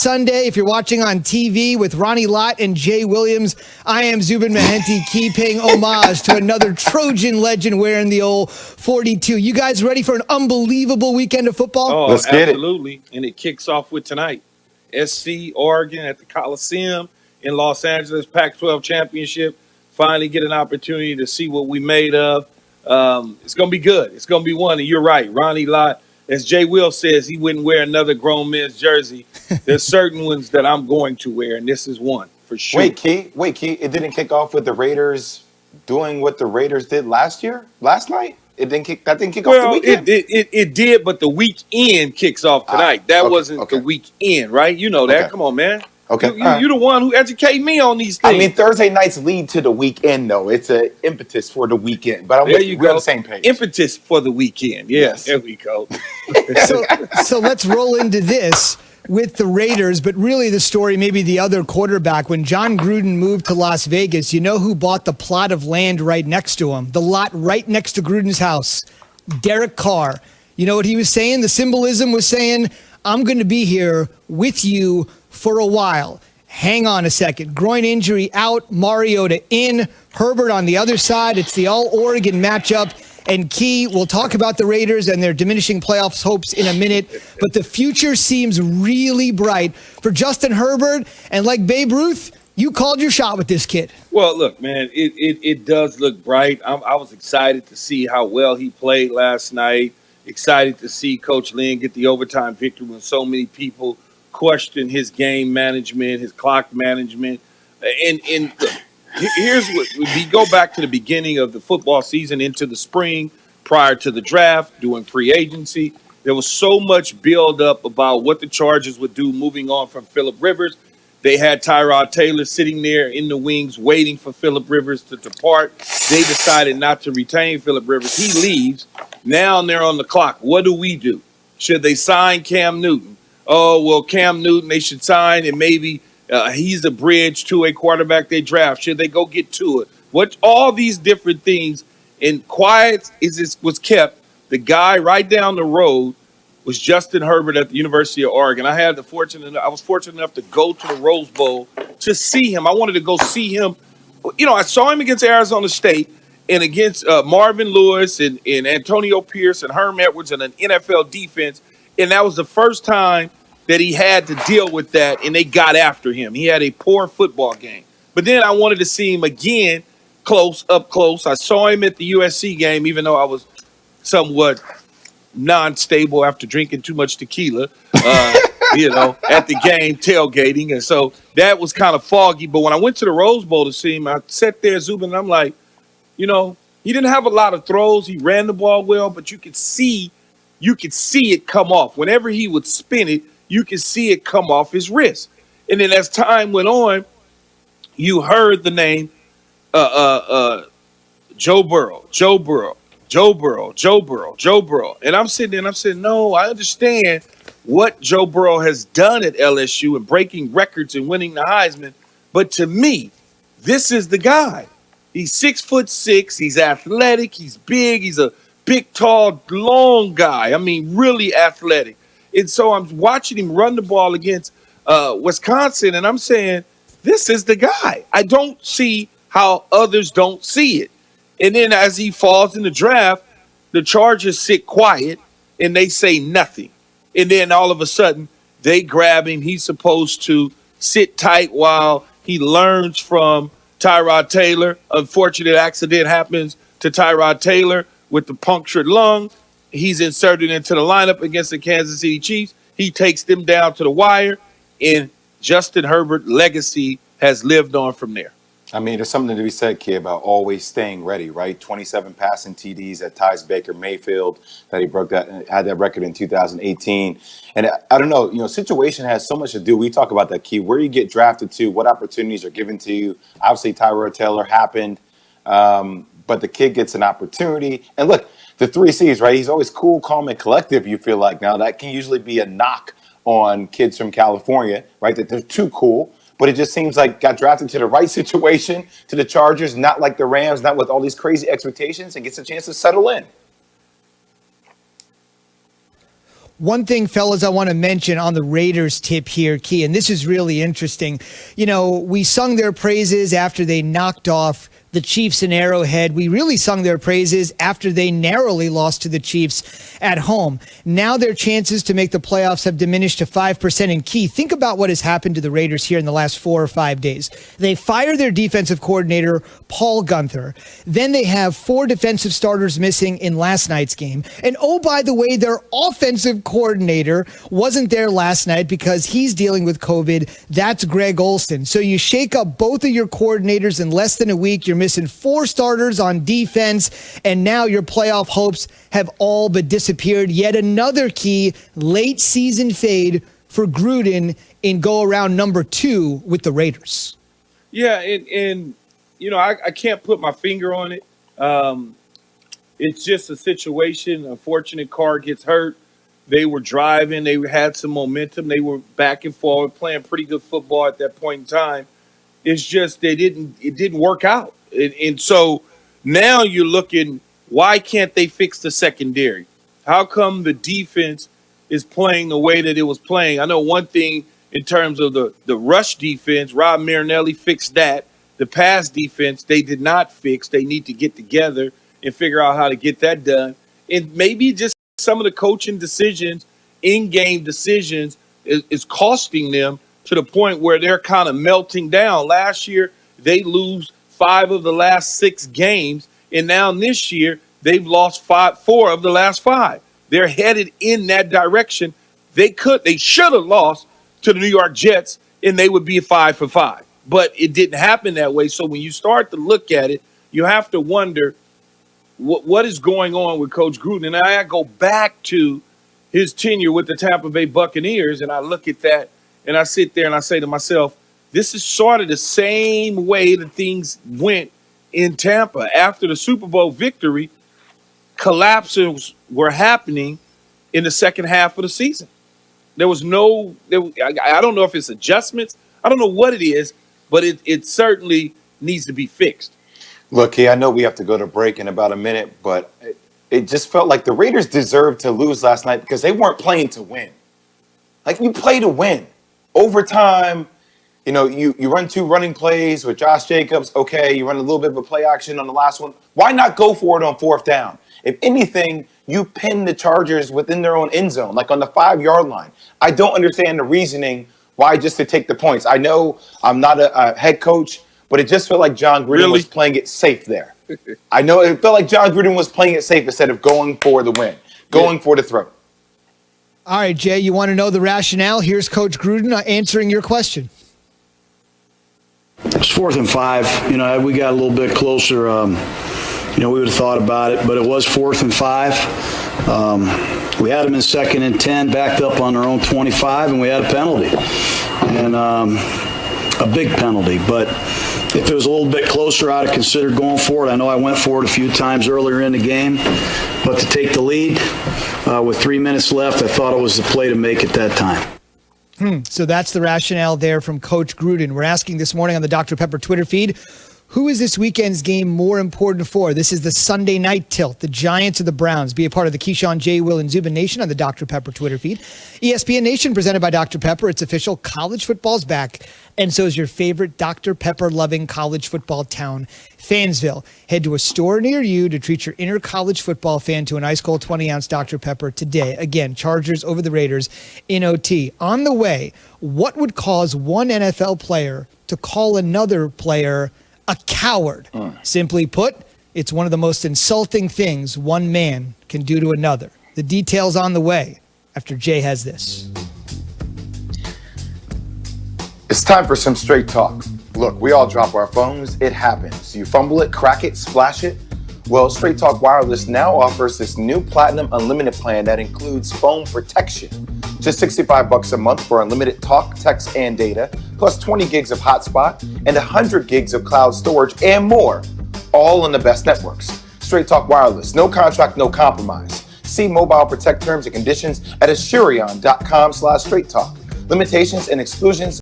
Sunday, if you're watching on TV with Ronnie Lott and Jay Williams, I am Zubin Mehenti, paying homage to another Trojan legend wearing the old 42. You guys ready for an unbelievable weekend of football? Oh, Let's get it. absolutely. And it kicks off with tonight. SC, Oregon at the Coliseum in Los Angeles, Pac-12 championship. Finally get an opportunity to see what we made of. It's going to be good. It's going to be one. And you're right. Ronnie Lott, as Jay Will says, he wouldn't wear another grown man's jersey. There's certain ones that I'm going to wear, and this is one for sure. Wait, Key. It didn't kick off with the Raiders doing what the Raiders did last night? That didn't kick off the weekend? It did, but the weekend kicks off tonight. That wasn't the weekend, right? You know that. Okay. Come on, man. Okay. You're the one who educate me on these things. I mean, Thursday nights lead to the weekend, though. It's an impetus for the weekend. But we're on the same page. Impetus for the weekend. Yes. There we go. So let's roll into this with the Raiders, but really the story, maybe the other quarterback. When John Gruden moved to Las Vegas, you know who bought the plot of land right next to him? The lot right next to Gruden's house. Derek Carr. You know what he was saying? The symbolism was saying, I'm going to be here with you for a while. Hang on a second. Groin injury out, Mariota in, Herbert on the other side. It's the all-Oregon matchup. And Key, we'll talk about the Raiders and their diminishing playoffs hopes in a minute, but the future seems really bright for Justin Herbert. And like Babe Ruth, you called your shot with this kid. Well, look, man, it does look bright. I was excited to see how well he played last night. Excited to see Coach Lynn get the overtime victory when so many people question his game management, his clock management. And here's what we go back to the beginning of the football season into the spring, prior to the draft, doing free agency. There was so much buildup about what the Chargers would do moving on from Phillip Rivers. They had Tyrod Taylor sitting there in the wings waiting for Phillip Rivers to depart. They decided not to retain Phillip Rivers. He leaves. Now they're on the clock. What do? Should they sign Cam Newton? Oh, well, Cam Newton, they should sign, and maybe he's a bridge to a quarterback they draft. Should they go get to it? What all these different things, and quiet was kept. The guy right down the road was Justin Herbert at the University of Oregon. I was fortunate enough to go to the Rose Bowl to see him. I wanted to go see him. You know, I saw him against Arizona State and against Marvin Lewis and Antonio Pierce and Herm Edwards and an NFL defense. And that was the first time that he had to deal with that, and they got after him. He had a poor football game. But then I wanted to see him again up close. I saw him at the USC game, even though I was somewhat non-stable after drinking too much tequila, at the game, tailgating. And so that was kind of foggy. But when I went to the Rose Bowl to see him, I sat there, Zubin, and I'm like, he didn't have a lot of throws. He ran the ball well, but you could see it come off. Whenever he would spin it, you could see it come off his wrist. And then as time went on, you heard the name Joe Burrow. And I'm sitting there and I'm saying, no, I understand what Joe Burrow has done at LSU and breaking records and winning the Heisman. But to me, this is the guy. He's 6'6". He's athletic. He's big. He's a big, tall, long guy. I mean, really athletic. And so I'm watching him run the ball against Wisconsin, and I'm saying, this is the guy. I don't see how others don't see it. And then as he falls in the draft, the Chargers sit quiet, and they say nothing. And then all of a sudden, they grab him. He's supposed to sit tight while he learns from Tyrod Taylor. Unfortunate accident happens to Tyrod Taylor with the punctured lung. He's inserted into the lineup against the Kansas City Chiefs. He takes them down to the wire, and Justin Herbert's legacy has lived on from there. I mean, there's something to be said, Key, about always staying ready, right? 27 passing TDs that ties Baker Mayfield, that he had that record in 2018. And I don't know, situation has so much to do. We talk about that, Key, where you get drafted to, what opportunities are given to you. Obviously, Tyrod Taylor happened, but the kid gets an opportunity. And look, the 3 C's, right? He's always cool, calm, and collective, you feel like. Now, that can usually be a knock on kids from California, right? That they're too cool. But it just seems like got drafted to the right situation, to the Chargers, not like the Rams, not with all these crazy expectations, and gets a chance to settle in. One thing, fellas, I want to mention on the Raiders tip here, Key, and this is really interesting. You know, we sung their praises after they knocked off the Chiefs in Arrowhead. We really sung their praises after they narrowly lost to the Chiefs at home. Now their chances to make the playoffs have diminished to 5%. And Key, think about what has happened to the Raiders here in the last 4 or 5 days. They fire their defensive coordinator, Paul Gunther. Then they have 4 defensive starters missing in last night's game. And oh, by the way, their offensive coordinator wasn't there last night because he's dealing with COVID. That's Greg Olsen. So you shake up both of your coordinators in less than a week. You're missing 4 starters on defense, and now your playoff hopes have all but disappeared. Yet another key late season fade for Gruden in go around number 2 with the Raiders. Yeah, and you know, I can't put my finger on it. It's just a situation. Unfortunate car gets hurt. They were driving. They had some momentum. They were back and forward, playing pretty good football at that point in time. It's just it didn't work out. And so now you're looking, why can't they fix the secondary? How come the defense is playing the way that it was playing? I know one thing in terms of the rush defense, Rob Marinelli fixed that. The pass defense, they did not fix. They need to get together and figure out how to get that done. And maybe just some of the coaching decisions, in-game decisions, is costing them to the point where they're kind of melting down. Last year, they lose 5 of the last 6 games, and now this year they've lost 4 of the last 5. They're headed in that direction. They should have lost to the New York Jets, and they would be 5 for 5. But it didn't happen that way. So when you start to look at it, you have to wonder what is going on with Coach Gruden. And I go back to his tenure with the Tampa Bay Buccaneers, and I look at that, and I sit there and I say to myself, this is sort of the same way that things went in Tampa. After the Super Bowl victory, collapses were happening in the second half of the season. I don't know if it's adjustments. I don't know what it is, but it certainly needs to be fixed. Look, I know we have to go to break in about a minute, but it just felt like the Raiders deserved to lose last night because they weren't playing to win. Like, you play to win. Overtime, you know, you run 2 running plays with Josh Jacobs. Okay, you run a little bit of a play action on the last one. Why not go for it on 4th down? If anything, you pin the Chargers within their own end zone, like on the 5-yard line. I don't understand the reasoning why just to take the points. I know I'm not a head coach, but it just felt like John Gruden was playing it safe there. I know it felt like John Gruden was playing it safe instead of going for the win, going for the throw. All right, Jay, you want to know the rationale? Here's Coach Gruden answering your question. It was 4th and 5. You know, we got a little bit closer. You know, we would have thought about it, but it was 4th and 5. We had them in 2nd and 10, backed up on their own 25, and we had a penalty, and a big penalty. But if it was a little bit closer, I'd have considered going for it. I know I went for it a few times earlier in the game, but to take the lead with 3 minutes left, I thought it was the play to make at that time. So that's the rationale there from Coach Gruden. We're asking this morning on the Dr. Pepper Twitter feed, who is this weekend's game more important for? This is the Sunday night tilt, the Giants or the Browns. Be a part of the Keyshawn, J. Will, and Zubin Nation on the Dr. Pepper Twitter feed. ESPN Nation presented by Dr. Pepper. It's official. College football's back, and so is your favorite Dr. Pepper-loving college football town, Fansville. Head to a store near you to treat your inner college football fan to an ice-cold 20-ounce Dr. Pepper today. Again, Chargers over the Raiders in OT. On the way, what would cause one NFL player to call another player a coward? Simply put, it's one of the most insulting things one man can do to another. The details on the way after Jay has this. It's time for some straight talk. Look, we all drop our phones. It happens. You fumble it, crack it, splash it. Well, Straight Talk Wireless now offers this new Platinum Unlimited plan that includes phone protection. Just $65 a month for unlimited talk, text, and data, plus 20 gigs of hotspot and 100 gigs of cloud storage and more, all on the best networks. Straight Talk Wireless, no contract, no compromise. See Mobile Protect terms and conditions at Asurion.com/Straight Talk. Limitations and exclusions